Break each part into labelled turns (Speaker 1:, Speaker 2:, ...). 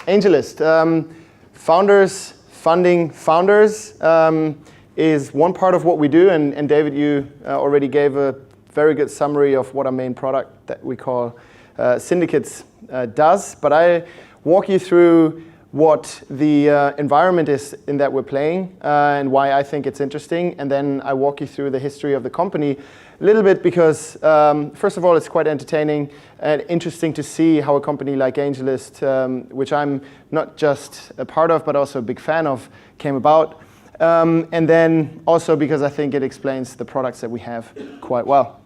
Speaker 1: AngelList. Founders funding founders is one part of what we do, and David, you already gave a very good summary of what our main product that we call Syndicates does. But I walk you through what the environment is in that we're playing and why I think it's interesting, and then I walk you through the history of the company a little bit because, first of all, it's quite entertaining and interesting to see how a company like AngelList, which I'm not just a part of but also a big fan of, came about. And then also because I think it explains the products that we have quite well.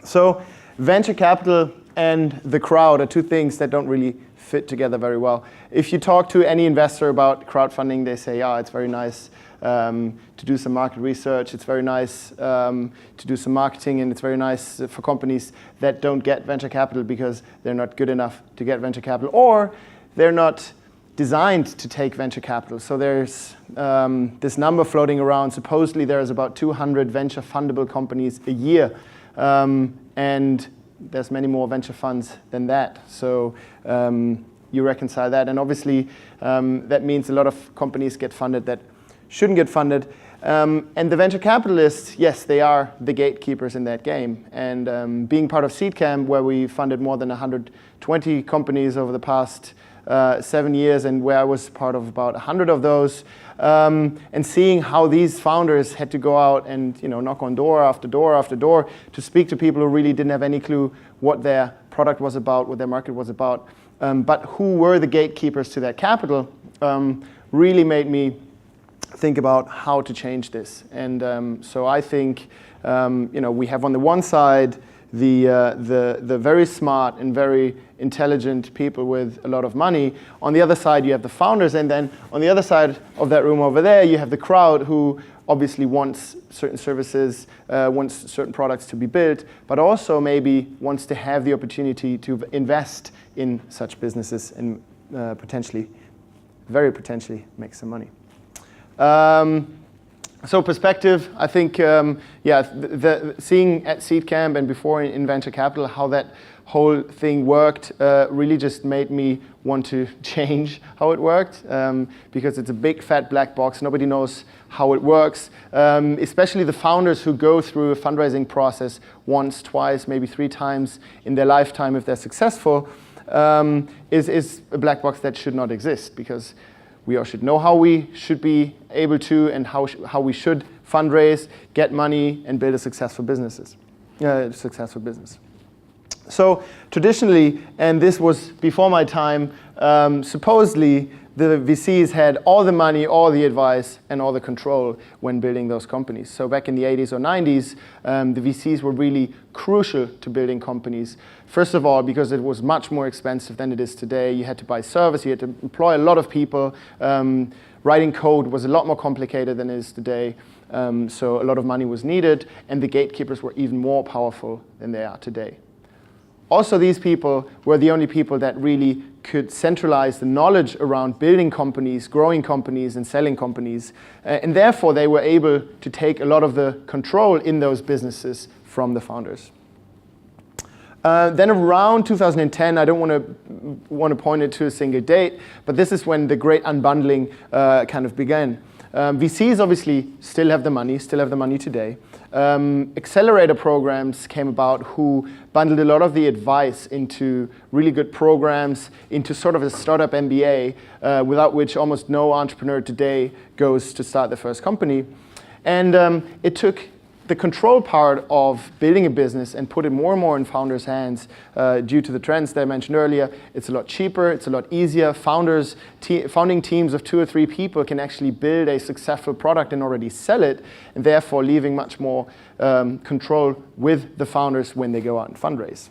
Speaker 1: So venture capital and the crowd are two things that don't really fit together very well. If you talk to any investor about crowdfunding, they say, yeah, it's very nice to do some market research, it's very nice to do some marketing, and it's very nice for companies that don't get venture capital because they're not good enough to get venture capital, or they're not designed to take venture capital. So there's this number floating around. Supposedly there's about 200 venture fundable companies a year, and there's many more venture funds than that. So you reconcile that, and obviously that means a lot of companies get funded that shouldn't get funded. And the venture capitalists, yes, they are the gatekeepers in that game. And being part of Seedcamp, where we funded more than 120 companies over the past 7 years, and where I was part of about 100 of those, and seeing how these founders had to go out and knock on door after door after door to speak to people who really didn't have any clue what their product was about, what their market was about, but who were the gatekeepers to that capital, really made me think about how to change this. And so I think we have on the one side the very smart and very intelligent people with a lot of money. On the other side, you have the founders, and then on the other side of that room over there, you have the crowd who obviously wants certain services, wants certain products to be built, but also maybe wants to have the opportunity to invest in such businesses and potentially, very potentially, make some money. So perspective, I think, seeing at Seedcamp and before in venture capital how that whole thing worked really just made me want to change how it worked, because it's a big fat black box. Nobody knows how it works, especially the founders who go through a fundraising process once, twice, maybe 3 times in their lifetime if they're successful, is a black box that should not exist, because we all should know how we should be able to and how we should fundraise, get money, and build a successful business. So traditionally, and this was before my time, supposedly the VCs had all the money, all the advice, and all the control when building those companies. So back in the 80s or 90s, the VCs were really crucial to building companies. First of all, because it was much more expensive than it is today. You had to buy service, you had to employ a lot of people. Writing code was a lot more complicated than it is today. So a lot of money was needed, and the gatekeepers were even more powerful than they are today. Also, these people were the only people that really could centralize the knowledge around building companies, growing companies, and selling companies. And therefore, they were able to take a lot of the control in those businesses from the founders. Then around 2010, I don't want to point it to a single date, but this is when the great unbundling kind of began. VCs obviously still have the money today. Accelerator programs came about who bundled a lot of the advice into really good programs, into sort of a startup MBA, without which almost no entrepreneur today goes to start their first company. And it took the control part of building a business and put it more and more in founders' hands due to the trends that I mentioned earlier. It's a lot cheaper, it's a lot easier. Founding teams of 2 or 3 people can actually build a successful product and already sell it, and therefore leaving much more control with the founders when they go out and fundraise.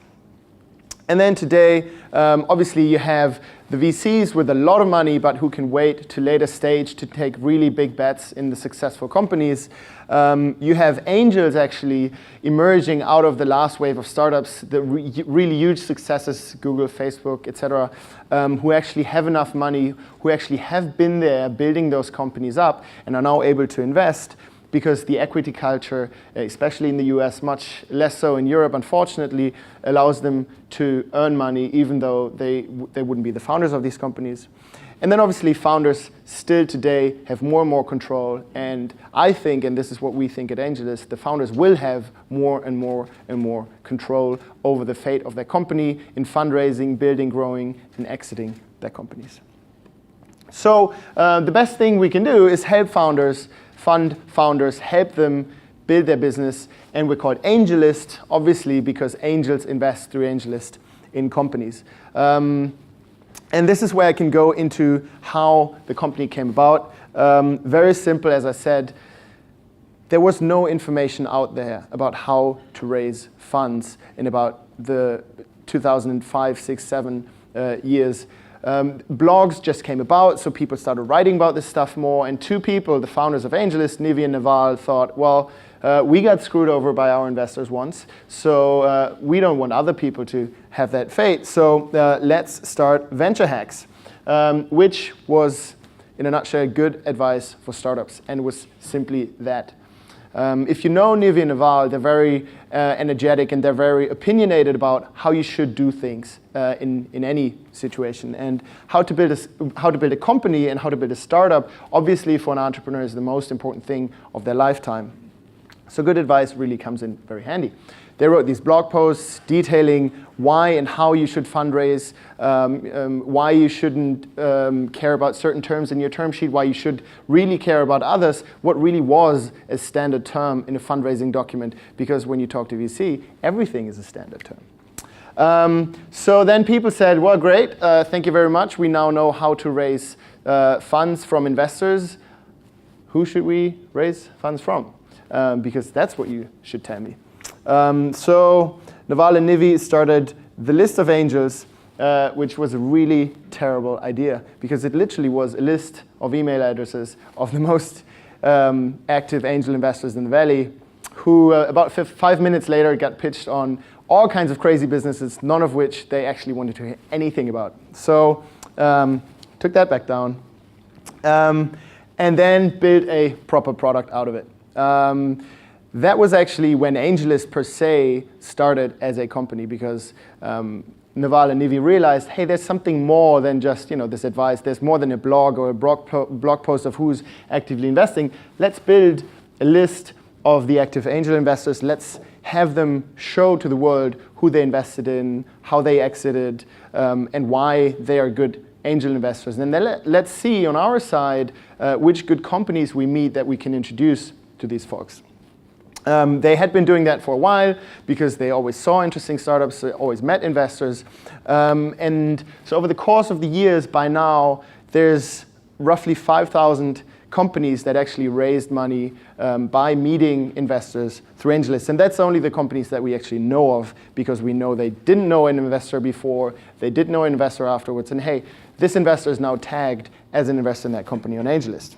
Speaker 1: And then today, obviously you have the VCs with a lot of money, but who can wait to later stage to take really big bets in the successful companies. You have angels actually emerging out of the last wave of startups, the really huge successes, Google, Facebook, etc., who actually have enough money, who actually have been there building those companies up and are now able to invest. because the equity culture, especially in the US, much less so in Europe, unfortunately, allows them to earn money even though they wouldn't be the founders of these companies. And then obviously founders still today have more and more control, and I think, and this is what we think at AngelList, the founders will have more and more and more control over the fate of their company in fundraising, building, growing, and exiting their companies. So the best thing we can do is help founders, fund founders, help them build their business, and we're called AngelList, obviously, because angels invest through AngelList in companies. And this is where I can go into how the company came about. Very simple, as I said, there was no information out there about how to raise funds in about the 2005, 6, 7 years. Blogs just came about, so people started writing about this stuff more, and two people, the founders of AngelList, Nivi and Naval, thought, well, we got screwed over by our investors once, so we don't want other people to have that fate. So let's start Venture Hacks, which was, in a nutshell, good advice for startups, and was simply that. If you know Nivi and Naval, they're very energetic and they're very opinionated about how you should do things in any situation, and how to build a company and how to build a startup. Obviously, for an entrepreneur, is the most important thing of their lifetime. So good advice really comes in very handy. They wrote these blog posts detailing why and how you should fundraise, why you shouldn't care about certain terms in your term sheet, why you should really care about others, what really was a standard term in a fundraising document, because when you talk to VC, everything is a standard term. So then people said, well, great, thank you very much. We now know how to raise funds from investors. Who should we raise funds from? Because that's what you should tell me. So Naval and Nivi started the list of angels, which was a really terrible idea, because it literally was a list of email addresses of the most active angel investors in the Valley, who about 5 minutes later got pitched on all kinds of crazy businesses, none of which they actually wanted to hear anything about. So took that back down, and then built a proper product out of it. That was actually when AngelList per se started as a company, because Naval and Nivi realized, hey, there's something more than just this advice. There's more than a blog or a blog post of who's actively investing. Let's build a list of the active angel investors. Let's have them show to the world who they invested in, how they exited, and why they are good angel investors. And then let's see on our side which good companies we meet that we can introduce to these folks. They had been doing that for a while because they always saw interesting startups, they always met investors. And so over the course of the years, by now, there's roughly 5,000 companies that actually raised money by meeting investors through AngelList. And that's only the companies that we actually know of, because we know they didn't know an investor before, they did know an investor afterwards, and hey, this investor is now tagged as an investor in that company on AngelList.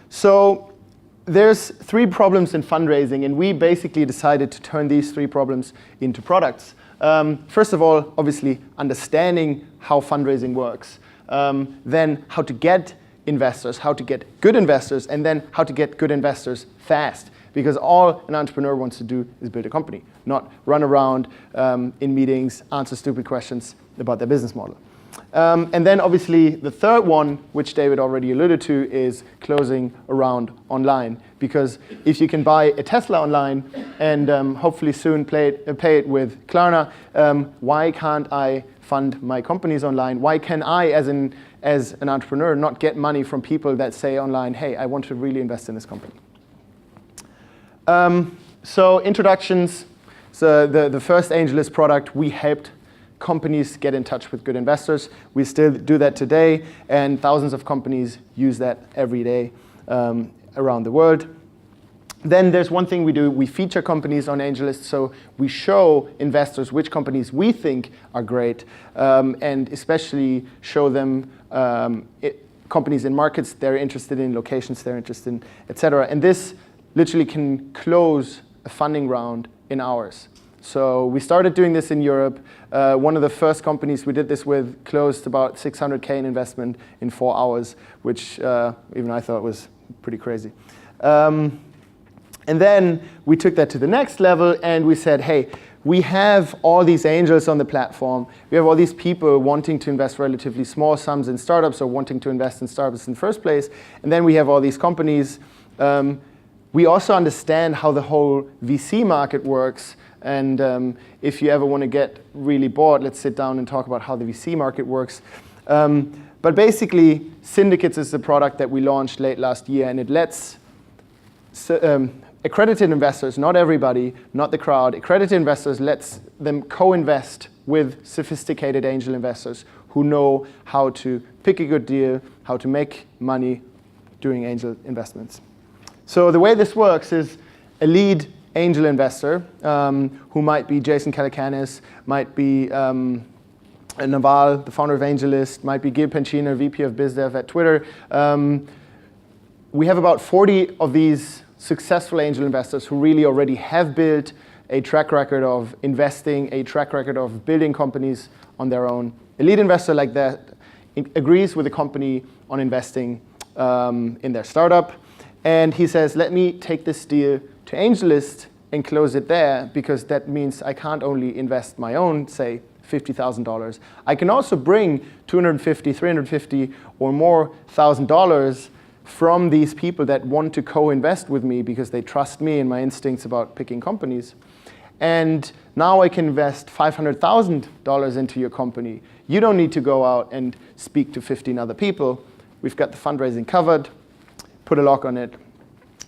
Speaker 1: So there's 3 problems in fundraising, and we basically decided to turn these 3 problems into products. First of all, obviously, understanding how fundraising works. Then how to get investors, how to get good investors, and then how to get good investors fast. Because all an entrepreneur wants to do is build a company, not run around in meetings, answer stupid questions about their business model. And then obviously the third one, which David already alluded to, is closing a round online. Because if you can buy a Tesla online and hopefully soon pay it with Klarna, why can't I fund my companies online? Why can I, as an entrepreneur, not get money from people that say online, hey, I want to really invest in this company? So introductions. So the first AngelList product, we helped companies get in touch with good investors. We still do that today, and thousands of companies use that every day around the world. Then there's one thing we do. We feature companies on AngelList, so we show investors which companies we think are great, and especially show them companies in markets they're interested in, locations they're interested in, etc. And this literally can close a funding round in hours. So we started doing this in Europe. One of the first companies we did this with closed about 600K in investment in 4 hours, which even I thought was pretty crazy. And then we took that to the next level and we said, hey, we have all these angels on the platform. We have all these people wanting to invest relatively small sums in startups or wanting to invest in startups in the first place. And then we have all these companies. We also understand how the whole VC market works. And if you ever want to get really bored, let's sit down and talk about how the VC market works. But basically, Syndicates is the product that we launched late last year, and it lets accredited investors, not everybody, not the crowd, accredited investors lets them co-invest with sophisticated angel investors who know how to pick a good deal, how to make money doing angel investments. So the way this works is a lead angel investor, who might be Jason Calacanis, might be Naval, the founder of AngelList, might be Gil Pencina, VP of BizDev at Twitter. We have about 40 of these successful angel investors who really already have built a track record of investing, a track record of building companies on their own. A lead investor like that agrees with the company on investing in their startup. And he says, let me take this deal to AngelList and close it there, because that means I can't only invest my own, say, $50,000. I can also bring $250, $350 or more $1,000 from these people that want to co-invest with me because they trust me and my instincts about picking companies. And now I can invest $500,000 into your company. You don't need to go out and speak to 15 other people. We've got the fundraising covered, put a lock on it.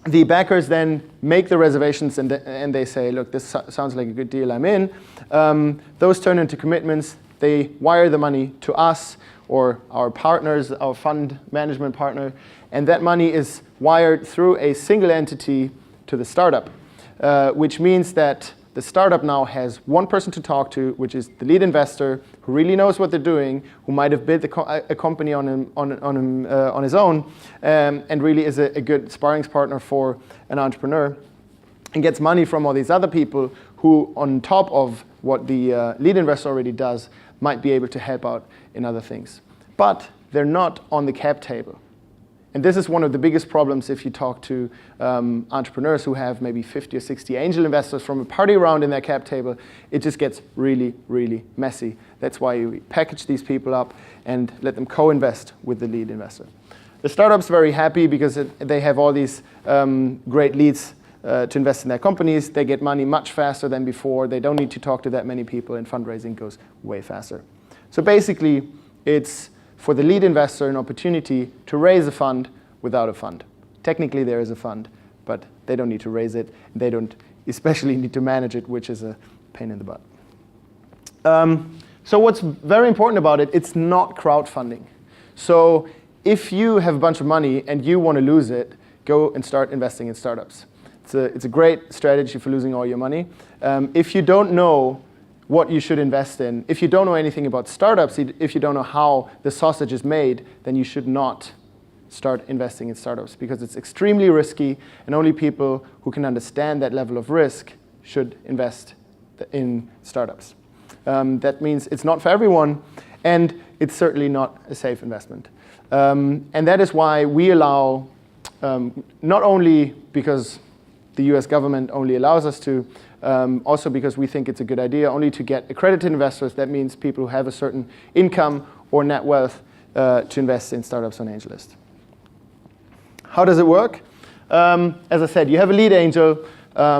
Speaker 1: The backers then make the reservations and they say, look, this sounds like a good deal, I'm in. Those turn into commitments. They wire the money to us or our partners, our fund management partner, and that money is wired through a single entity to the startup, which means that the startup now has one person to talk to, which is the lead investor, who really knows what they're doing, who might have built a company on his own, and really is a good sparring partner for an entrepreneur, and gets money from all these other people who, on top of what the lead investor already does, might be able to help out in other things. But they're not on the cap table. And this is one of the biggest problems if you talk to entrepreneurs who have maybe 50 or 60 angel investors from a party round in their cap table. It just gets really, really messy. That's why we package these people up and let them co-invest with the lead investor. The startup's very happy because they have all these great leads to invest in their companies. They get money much faster than before. They don't need to talk to that many people, and fundraising goes way faster. So basically, it's for the lead investor an opportunity to raise a fund without a fund. Technically, there is a fund, but they don't need to raise it. They don't especially need to manage it, which is a pain in the butt. So what's very important about it, it's not crowdfunding. So if you have a bunch of money and you want to lose it, go and start investing in startups. It's a great strategy for losing all your money. If you don't know what you should invest in, if you don't know anything about startups, if you don't know how the sausage is made, then you should not start investing in startups because it's extremely risky, and only people who can understand that level of risk should invest in startups. That means it's not for everyone, and it's certainly not a safe investment. And that is why we allow, not only because the US government only allows us to, also because we think it's a good idea, only to get accredited investors. That means people who have a certain income or net wealth to invest in startups on AngelList. How does it work? As I said, you have a lead angel.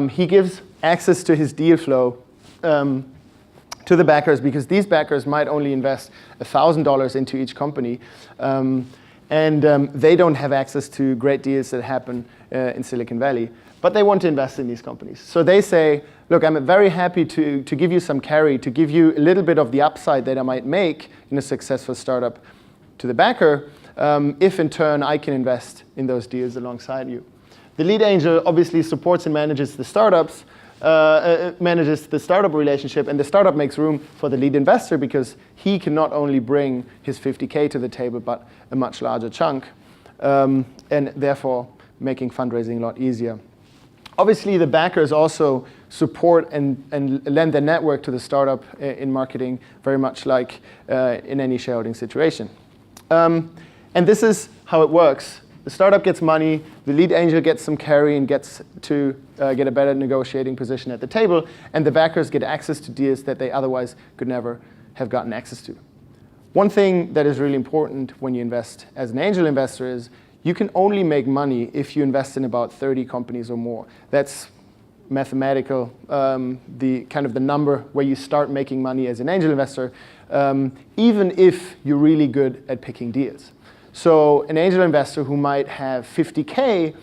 Speaker 1: He gives access to his deal flow to the backers, because these backers might only invest $1,000 into each company. And they don't have access to great deals that happen in Silicon Valley. But they want to invest in these companies. So they say, look, I'm very happy to give you some carry, to give you a little bit of the upside that I might make in a successful startup to the backer, if in turn I can invest in those deals alongside you. The lead angel obviously supports and manages the startups, manages the startup relationship, and the startup makes room for the lead investor because he can not only bring his 50K to the table, but a much larger chunk, and therefore making fundraising a lot easier. Obviously, the backers also support and lend their network to the startup in marketing, very much like in any shareholding situation. And this is how it works. the startup gets money, the lead angel gets some carry and gets to get a better negotiating position at the table, and the backers get access to deals that they otherwise could never have gotten access to. One thing that is really important when you invest as an angel investor is you can only make money if you invest in about 30 companies or more. That's mathematical, the kind of the number where you start making money as an angel investor, even if you're really good at picking deals. So an angel investor who might have 50K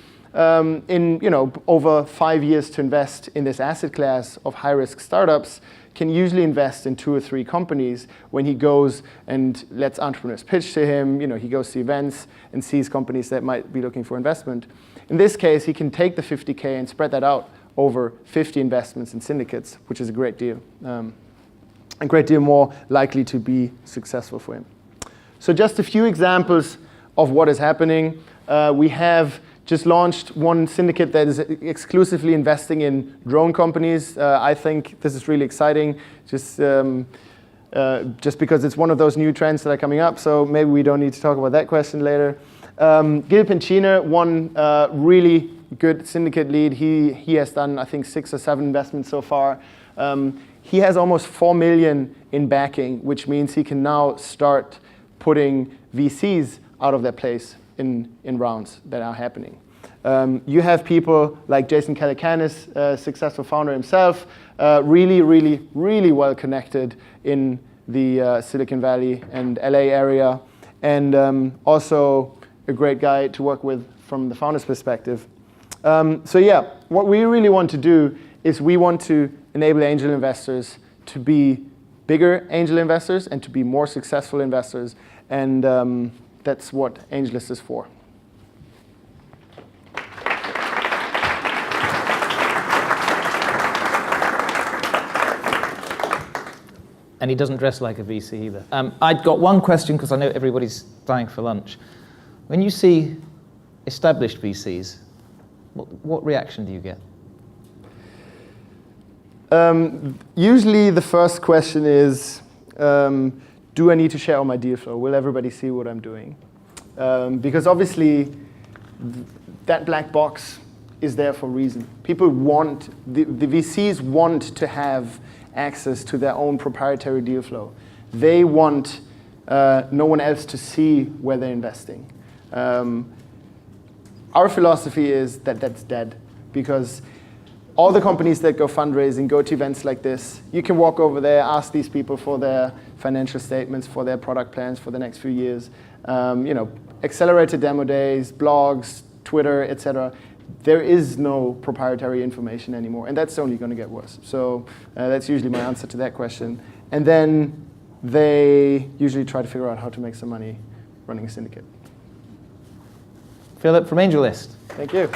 Speaker 1: in over 5 years to invest in this asset class of high-risk startups can usually invest in 2 or 3 companies when he goes and lets entrepreneurs pitch to him. He goes to events and sees companies that might be looking for investment. In this case, he can take the 50K and spread that out over 50 investments in syndicates, which is a great deal. A great deal more likely to be successful for him. So just a few examples of what is happening. We have just launched one syndicate that is exclusively investing in drone companies. I think this is really exciting, just because it's one of those new trends that are coming up, so maybe we don't need to talk about that question later. Gil Pincina, one really good syndicate lead. He has done, I think, 6 or 7 investments so far. He has almost 4 million in backing, which means he can now start putting VCs out of their place in rounds that are happening. You have people like Jason Calacanis, a successful founder himself, really, really, really well connected in the Silicon Valley and LA area, and also a great guy to work with from the founder's perspective. So yeah, what we really want to do is we want to enable angel investors to be bigger angel investors and to be more successful investors, and that's what AngelList is for.
Speaker 2: And he doesn't dress like a VC either. I'd got one question, because I know everybody's dying for lunch. When you see established VCs, what reaction do you get?
Speaker 1: Usually the first question is, do I need to share all my deal flow? Will everybody see what I'm doing? Because obviously that black box is there for a reason. People want, the VCs want to have access to their own proprietary deal flow. They want no one else to see where they're investing. Our philosophy is that that's dead, because all the companies that go fundraising go to events like this. You can walk over there, ask these people for their financial statements, for their product plans for the next few years. Accelerator demo days, blogs, Twitter, etc. There is no proprietary information anymore, and that's only going to get worse. So that's usually my answer to that question. And then they usually try to figure out how to make some money running a syndicate.
Speaker 2: Philipp from AngelList.
Speaker 1: Thank you.